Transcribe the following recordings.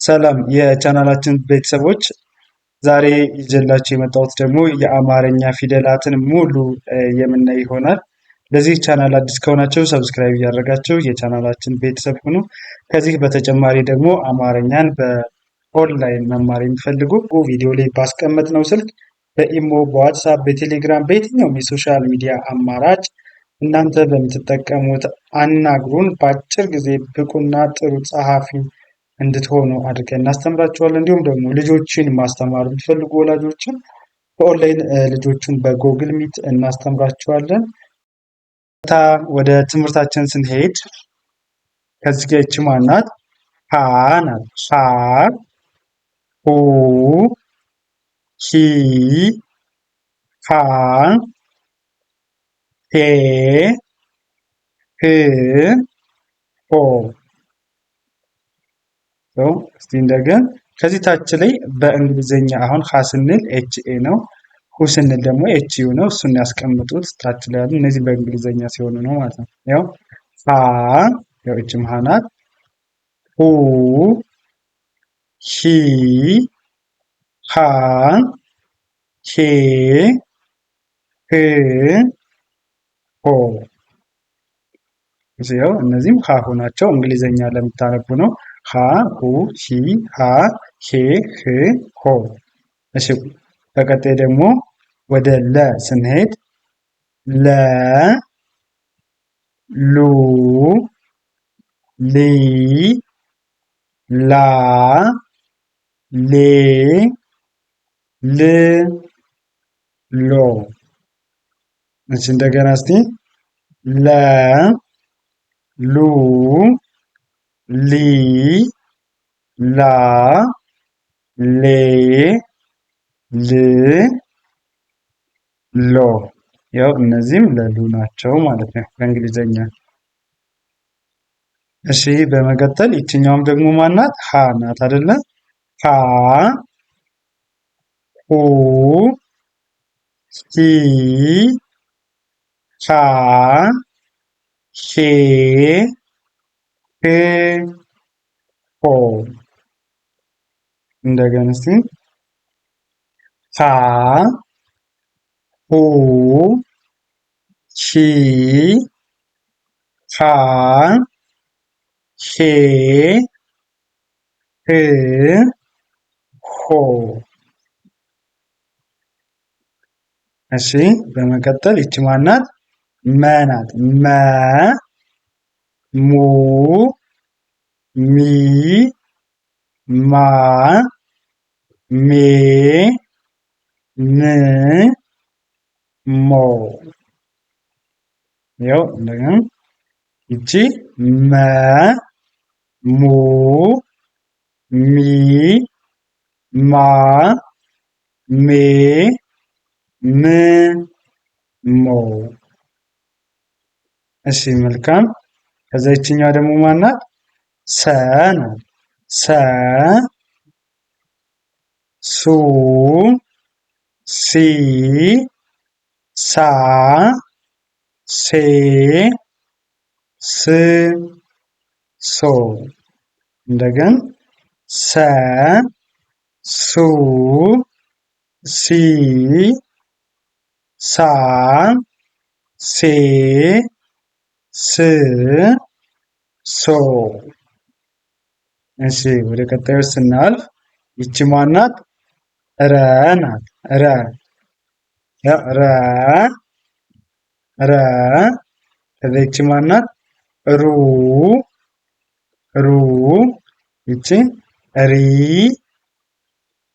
ሰላም የቻናላችን ቤተሰቦች፣ ዛሬ ይዤላችሁ የመጣሁት ደግሞ የአማርኛ ፊደላትን ሙሉ የምናይ ይሆናል። ለዚህ ቻናል አዲስ ከሆናችሁ ሰብስክራይብ እያደረጋችሁ የቻናላችን ቤተሰብ ሁኑ። ከዚህ በተጨማሪ ደግሞ አማርኛን በኦንላይን መማር የሚፈልጉ ቪዲዮ ላይ ባስቀመጥነው ስልክ በኢሞ፣ በዋትሳፕ፣ በቴሌግራም በየትኛውም የሶሻል ሚዲያ አማራጭ እናንተ በምትጠቀሙት አናግሩን። በአጭር ጊዜ ብቁና ጥሩ ጸሐፊ እንድትሆኑ አድርገን እናስተምራችኋለን። እንዲሁም ደግሞ ልጆችን ማስተማር የምትፈልጉ ወላጆችን በኦንላይን ልጆችን በጎግል ሚት እናስተምራችኋለን። ወደ ትምህርታችን ስንሄድ ከዚህ ጋር ይቺ ማናት? ሀ ናት። ሀ፣ ሁ፣ ሂ፣ ሃ፣ ሄ፣ ህ፣ ሆ። እስቲ እንደገን ከዚህ ታች ላይ በእንግሊዘኛ አሁን ሀ ስንል ኤች ኤ ነው። ሁ ስንል ደግሞ ኤች ዩ ነው። እሱን ያስቀምጡት ታች ላይ ያሉ እነዚህ በእንግሊዘኛ ሲሆኑ ነው ማለት ነው። ያው ሀ፣ ያው እችም ሀ ናት። ሁ፣ ሂ፣ ሃ፣ ሄ፣ ህ፣ ሆ። ያው እነዚህም ሀሁ ናቸው። እንግሊዘኛ ለምታነቡ ነው። ሀ፣ ሁ፣ ሂ፣ ሃ፣ ሄ፣ ህ፣ ሆ። እሺ፣ በቀጣይ ደግሞ ወደ ለ ስንሄድ ለ፣ ሉ፣ ሊ፣ ላ፣ ሌ፣ ል፣ ሎ። እሺ፣ እንደገና እስቲ ለ፣ ሉ፣ ሊ፣ ላ፣ ሌ፣ ል፣ ሎ። ያው እነዚህም ለሉ ናቸው ማለት ነው በእንግሊዘኛ። እሺ፣ በመቀጠል ይችኛውም ደግሞ ማናት? ሀ ናት አይደለ? ሀ፣ ሁ፣ ሂ፣ ሃ፣ ሄ፣ ህ፣ ሆ። እንደገና እስቲ ሀ፣ ሁ፣ ሂ፣ ሃ፣ ሄ፣ ህ፣ ሆ። እሺ፣ በመቀጠል ይቺ ማናት? መ ናት። መ፣ ሙ፣ ሚ፣ ማ፣ ሜ፣ ም፣ ሞ። ያው እንደገና ይቺ መ፣ ሙ፣ ሚ፣ ማ፣ ሜ፣ ም፣ ሞ። እሺ፣ መልካም። ከዛ ይችኛዋ ደግሞ ማናት? ሰ ናት። ሰ፣ ሱ፣ ሲ፣ ሳ፣ ሴ፣ ስ፣ ሶ። እንደገን ሰ፣ ሱ፣ ሲ፣ ሳ፣ ሴ፣ ስ፣ ሶ። እሺ፣ ወደ ቀጣዩ ስናልፍ ይቺ ማናት? ረ ናት። ረ፣ ረ፣ ረ። ከዛ ይቺ ማናት? ሩ፣ ሩ። ይቺ ሪ፣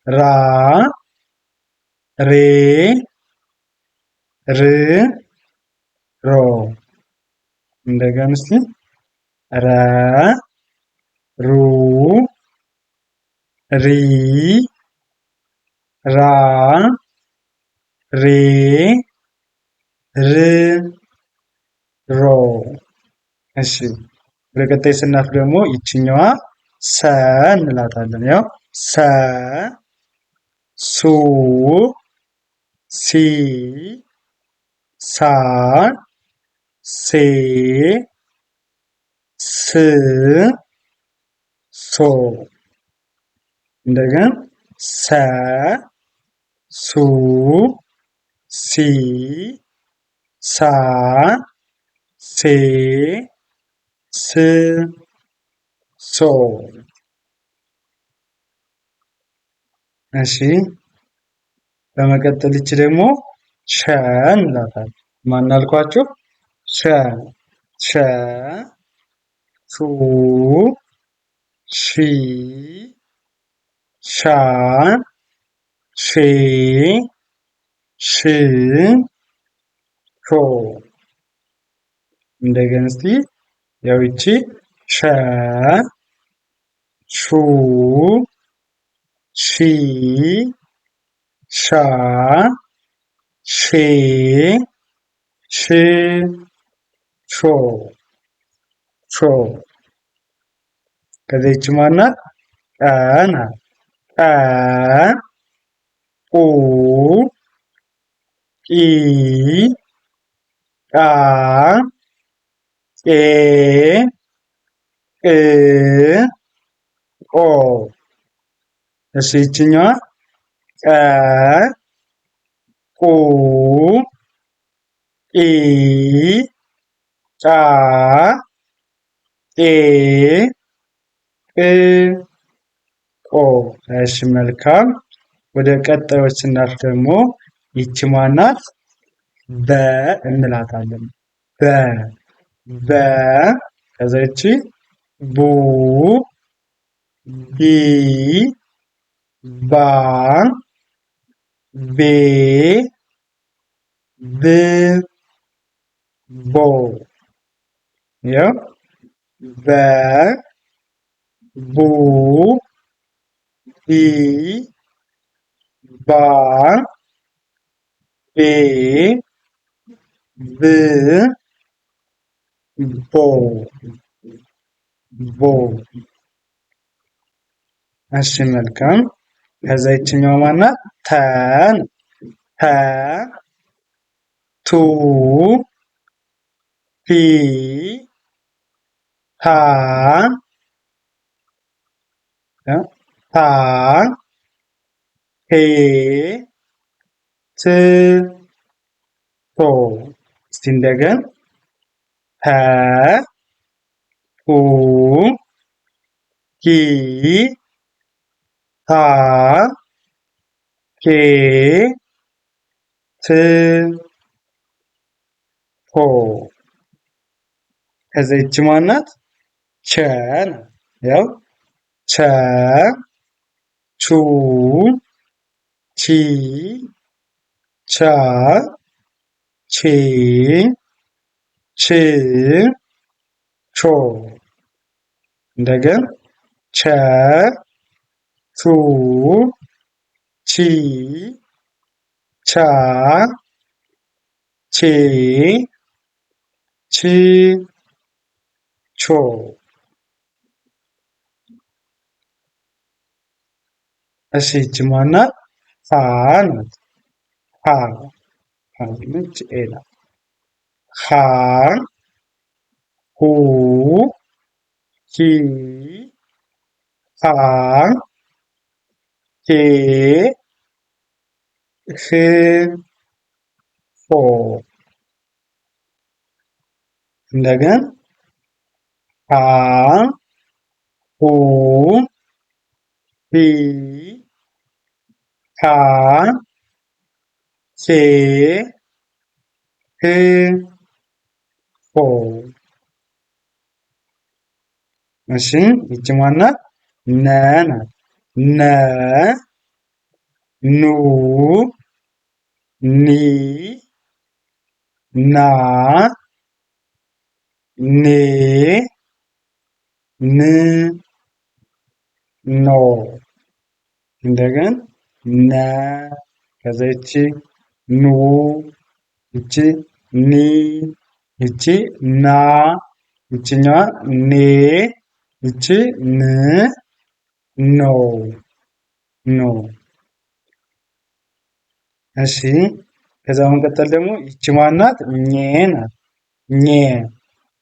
ራ፣ ሬ፣ ር፣ ሮ። እንደገና እስቲ ረ፣ ሩ፣ ሪ፣ ራ፣ ሬ፣ ር፣ ሮ። እሺ፣ ወደ ቀጣይ ስናልፍ ደግሞ ይችኛዋ ሰ እንላታለን። ያው ሰ፣ ሱ፣ ሲ፣ ሳ፣ ሴ፣ ስ፣ ሶ። እንደገና ሰ ሱ ሲ ሳ ሴ ስ ሶ። እሺ በመቀጠል ይቺ ደግሞ ሸ እንላታለን። ማን አልኳችሁ? ሸ ሸ ሹ ሺ ሻ ሼ ሽ ሾ። እንደገና እስቲ ያው ይቺ ሸ ሹ ሺ ሻ ሼ ሽ ሾ ሾ። ከዛ ይቺ ማናት? ቀ ናት። ቀ ቁ ቂ ቃ ቄ ቅ ቆ። እሺ ይችኛዋ ቀ ቁ ቂ ቃ ቄ ቅ ቆ። እሺ መልካም። ወደ ቀጣዮች ስናልፍ ደግሞ ይቺ ማናት? በ እንላታለን። በ በ ከዛ ይቺ ቡ ቢ ባ ቤ ብ ቦ። ያው በ ቡ ቢ ባ ቤ ብ ቦ ቦ። እሺ መልካም። ከዛ ይችኛው ማናት? ተ ተ ቱ ቲ ታ ታ ቴ ት ቶ። እስቲ እንደገን ተ ቱ ቲ ታ ቴ ት ቶ። ከዛ ይቺ ማናት? ቸ ናት። ያው ቸ ቹ ቺ ቻ ቼ ች ቾ። እንደገና ቸ ቹ ቺ ቻ ቼ ች ቾ። እሺ ይቺ ማናት? ሀ ናት። ሀ ነች። ኤ ናት። ሀ ሁ ሂ ሃ ሄ ህ ሆ። እንደገና ሀ ሁ ሂ ሃ ሄ ህ ሆ። እሺ ይቺ ማናት? ነ ናት። ነ ኑ ኒ ና ኔ ን ኖ። እንደገና ነ ከዛ ይቺ ኑ ይቺ ኒ ይቺ ና ይቺኛዋ ኔ ይቺ ን ኖ ኖ። እሺ ከዛ በመቀጠል ደግሞ ይቺ ማናት? ኘ ናት። ኘ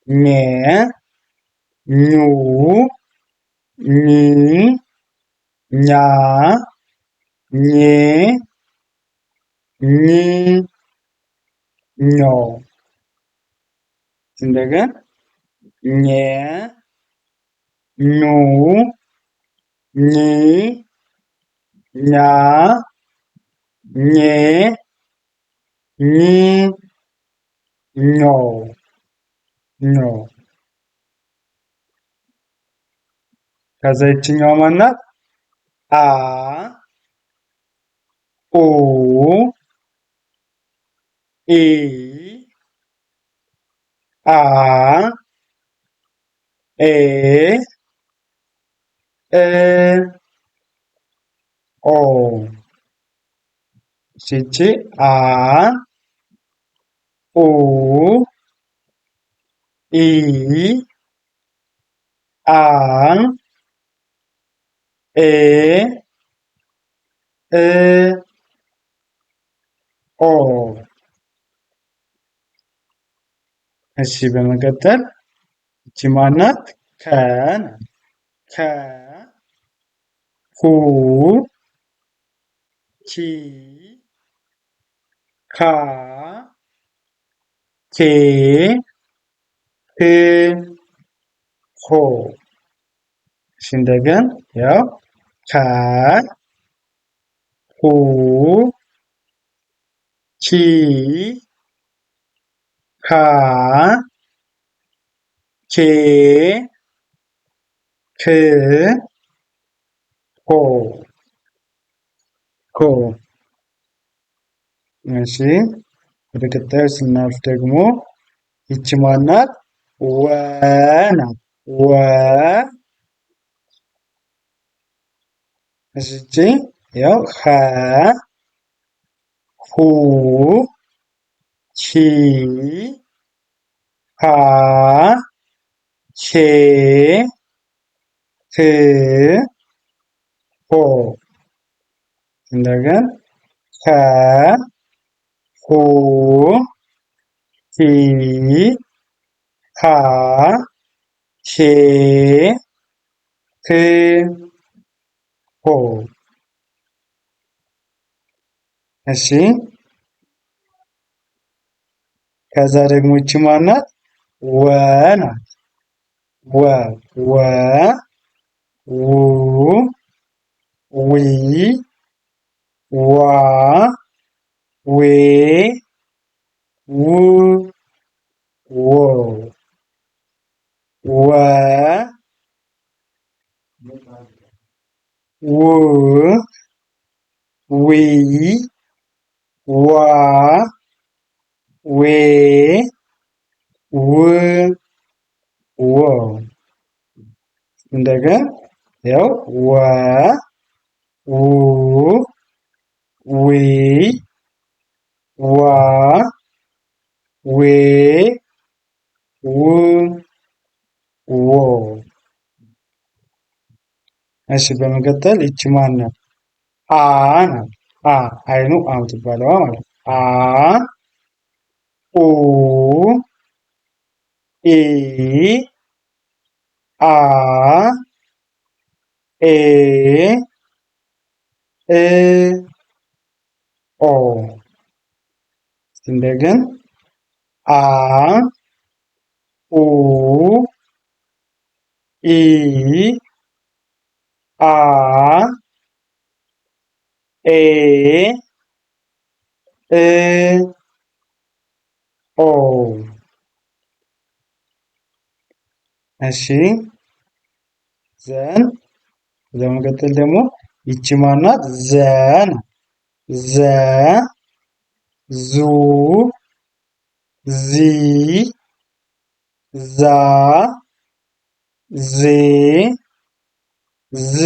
ኘ ኙ ኚ ኛ ኜ ኝ ኞ እንደገና ኘ ኙ ኚ ኛ ኜ ኚ ኞ ኞ ከዛ ይችኛዋ ማናት? አ ኡ ኢ አ ኤ እ ኦ ይቺ አ ኡ ኢ አ ኤ እ ኦ እሺ በመቀጠል ይቺ ማናት? ከ ናት። ከ ኩ ኪ ካ ኬ ክ ሆ እሺ እንደገና ያው ከ ኩ ኪ ካ ኬ ክ ሆ ኮ እሺ ወደ ቀጣዩ ስናልፍ ደግሞ ይቺ ማናት? ወ ናት። ወ እሺ ያው ሀ ሁ ሂ ሃ ሄ ህ ሆ እንደገና ሀ ሁ ሂ ሃ ሄ ህ ሆ እሺ ከዛ ደግሞ ይቺ ማናት? ወ ናት። ወ ው ዊ ዋ ዌ ው ዎ ወ ው ዊ ዋ ዌ ው ዎ እንደገና ያው ወ ው ዊ ዋ ዌ ው ዎ እሺ በመቀጠል ይቺ ማን ናት? አ ናት። አ አይኑ አ የምትባለዋ ማለት ነው። አ ኡ ኢ አ ኤ እ ኦ እንደገና አ ኡ ኢ አ ኤ እ ኦ እሺ ዘን በመቀጠል ደግሞ ይቺ ማናት? ዘ ናት። ዘ ዙ ዚ ዛ ዜ ዝ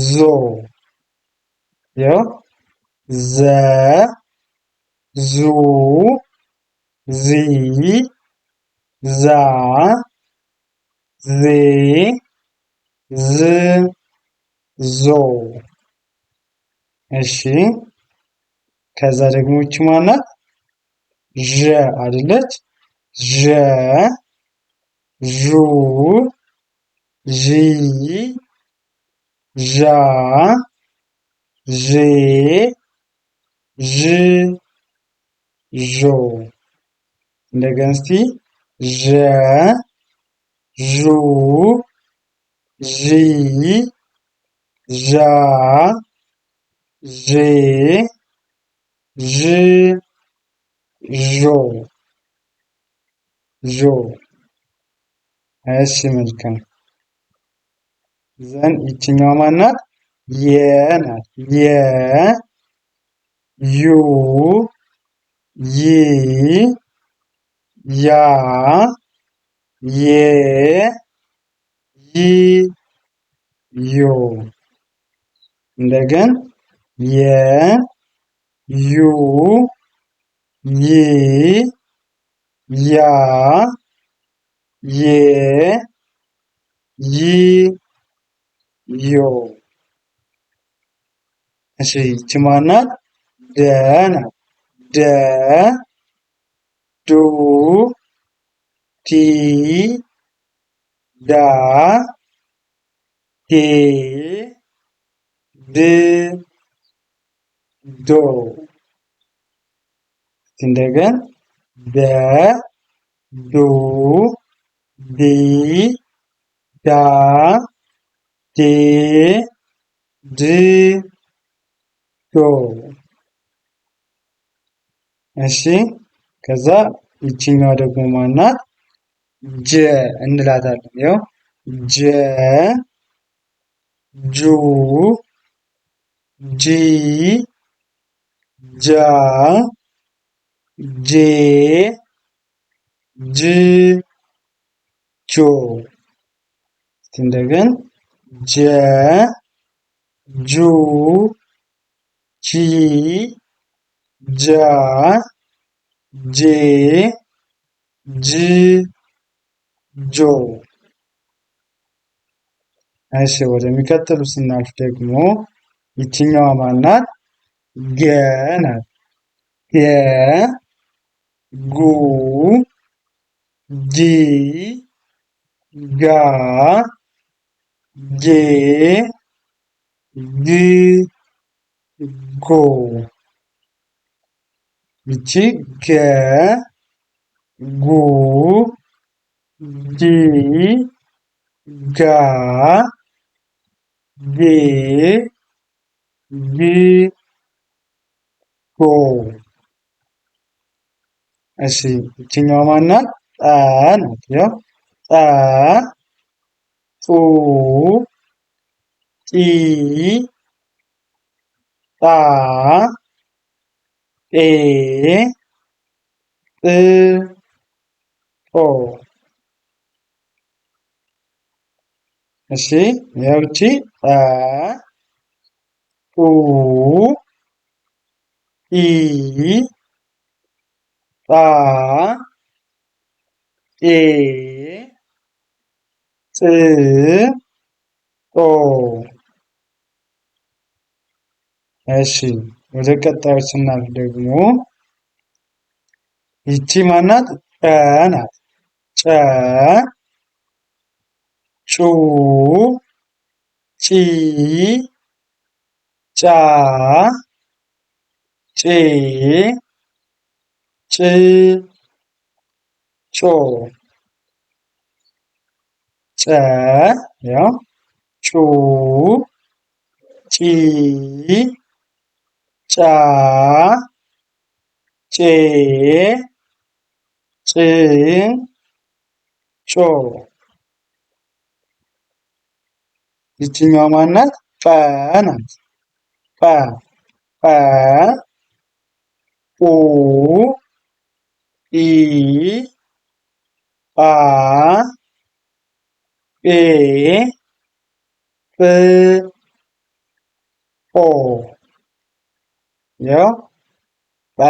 ዞ ያው ዘ ዙ ዚ ዛ ዜ ዝ ዞ እሺ ከዛ ደግሞ ይቺ ማናት? ዠ አይደለች? ዠ ዡ ዢ ዣ ዤ ዥ ዦ እንደገና እስቲ ዠ ዡ ዢ ዣ ዤ ዥ ዦ ዦ። እሺ መልካም ዘን ይችኛዋ ማናት? የ ናት። የ ዩ ይ ያ ዬ ይ ዮ እንደገን የ ዩ ይ ያ ዬ ይ ዮ። እሺ ይቺ ማናት? ደ ናት። ደ ዱ ዲ ዳ ዴ ድ ዶ እንደገን ደ ዱ ዲ ዳ ዴ ድ ዶ። እሺ ከዛ ይቺኛዋ ደግሞ ማናት? ጀ እንላታለን። ያው ጀ ጁ ጂ ጃ ጄ ጅ ጆ እንደገን ጀ ጁ ጂ ጃ ጄ ጅ ጆ። እሺ ወደሚቀጥሉ ስናልፍ ደግሞ ይችኛዋ ማናት? ገ ናት። ገ ጉ ጂ ጋ ጄ ግ ጎ ይቺ ገ ጉ ጂ ጋ ጄ ግ ጎ። እሺ ይችኛዋ ማናት? ጠ ናት። ያው ጠ ጡ ጢ ጣ ጤ ጥ ጦ። እሺ ያው ይቺ ጠ ጡ ጢ ጣ ጤ ጥ ጦ። እሺ ወደ ቀጣዩ ስናልፍ ደግሞ ይቺ ማናት? ጨ ናት። ጨ ጩ ጪ ጫ ጬ ጭ ጮ። ጨ ያው ጩ ጪ ጫ ጬ ጭ ጮ። ይችኛዋ ማናት? ጰ ናት። ጰ ጰ ጱ ጲ ጳ ጴ ጵ ጶ። ያው ጰ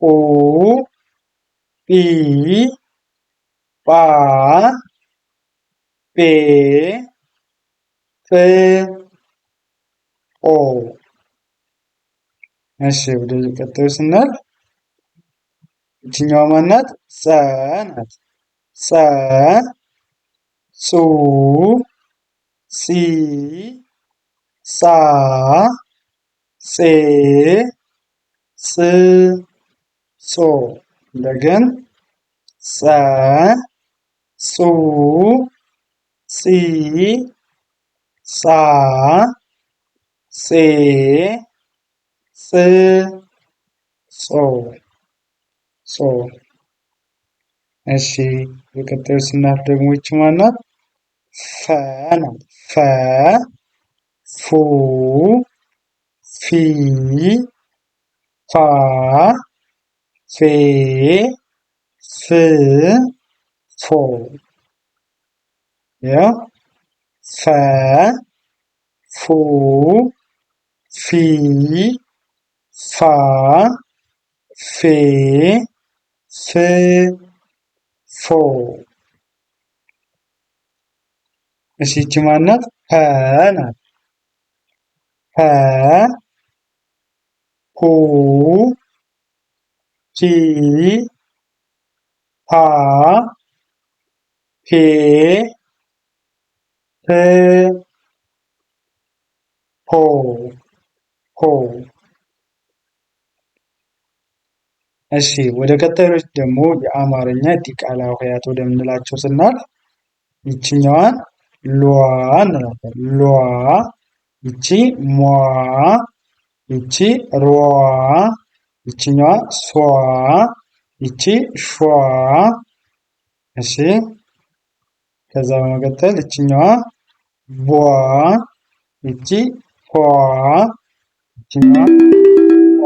ጱ ጲ ጳ ጴ ጵ ጶ። እሺ ወደ ቀጣዩ ስናልፍ ይችኛዋ ማናት? ጸ ናት። ጸ ጹ ሲ ጻ ጼ ጽ ጾ እንደገን ጸ ጹ ጺ ጻ ጼ ጽ ጾ ጾ። እሺ በቀጣዩ ስናልፍ ደግሞ ይቺ ማናት? ፈ ናት። ፈ ፉ ፊ ፋ ፌ ፍ ፎ። ያው ፈ ፉ ፊ ፋ ፌ ፍ ፎ። እሺ ይቺ ማናት? ፐ ናት። ፐ ሁ ሂ ሃ ሄ ህ ሆ ሆ። እሺ ወደ ቀጣዮች ደግሞ የአማርኛ ዲቃላ ሆሄያት ወደምንላቸው ስናልፍ ይችኛዋን ሏ እንላለን። ሏ ይቺ ሟ ይቺ ሯ ይችኛዋ ሷ ይቺ ሿ። እሺ ከዛ በመቀጠል ይችኛዋ ቧ ይቺ ፏ ይችኛዋ ፏ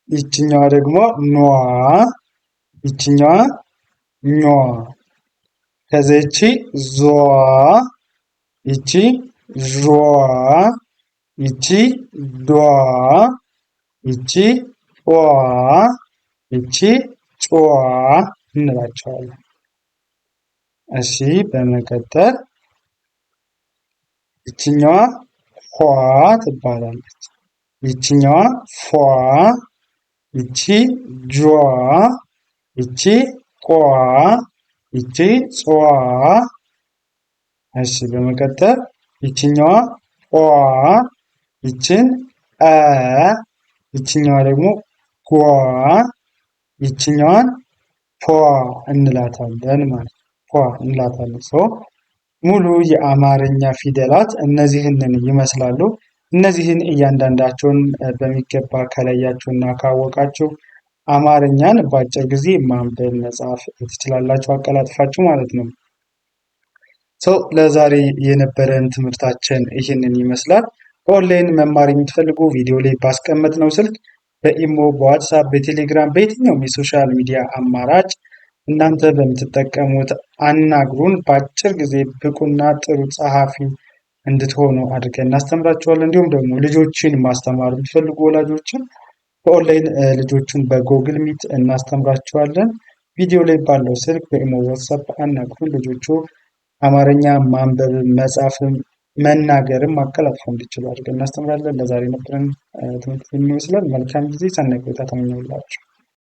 ይችኛዋ ደግሞ ኗ ይችኛዋ ኟ። ከዛ ይቺ ዟ ይቺ ዧ ይቺ ዷ ይቺ ጧ ይቺ ጯ እንላቸዋለን። እሺ በመቀጠል ይችኛዋ ኋ ትባላለች። ይችኛዋ ፏ ይቺ ጇ ይቺ ቋ ይቺ ጿ። እሺ በመቀጠል ይችኛዋ ቋ ይችን አ ይችኛዋ ደግሞ ጓ ይችኛዋን ፖ እንላታለን ማለት ነው። ፖ እንላታለን። ሙሉ የአማርኛ ፊደላት እነዚህንን ይመስላሉ። እነዚህን እያንዳንዳቸውን በሚገባ ከለያችሁና ካወቃችሁ አማርኛን በአጭር ጊዜ ማንበብ መጻፍ ትችላላችሁ አቀላጥፋችሁ ማለት ነው። ለዛሬ የነበረን ትምህርታችን ይህንን ይመስላል። በኦንላይን መማር የምትፈልጉ ቪዲዮ ላይ ባስቀመጥነው ስልክ በኢሞ፣ በዋትሳፕ፣ በቴሌግራም በየትኛውም የሶሻል ሚዲያ አማራጭ እናንተ በምትጠቀሙት አናግሩን። በአጭር ጊዜ ብቁና ጥሩ ጸሐፊ እንድትሆኑ አድርገን እናስተምራችኋለን። እንዲሁም ደግሞ ልጆችን ማስተማር የምትፈልጉ ወላጆችን በኦንላይን ልጆቹን በጎግል ሚት እናስተምራችኋለን። ቪዲዮ ላይ ባለው ስልክ በኢሞ፣ ዋትሳፕ አናግሩን። ልጆቹ አማርኛ ማንበብ መጻፍም መናገርም አቀላጥፈው እንዲችሉ አድርገን እናስተምራለን። ለዛሬ ነበረን ትምህርት ይመስላል። መልካም ጊዜ፣ ሰናይ ቆይታ ተመኘሁላችሁ።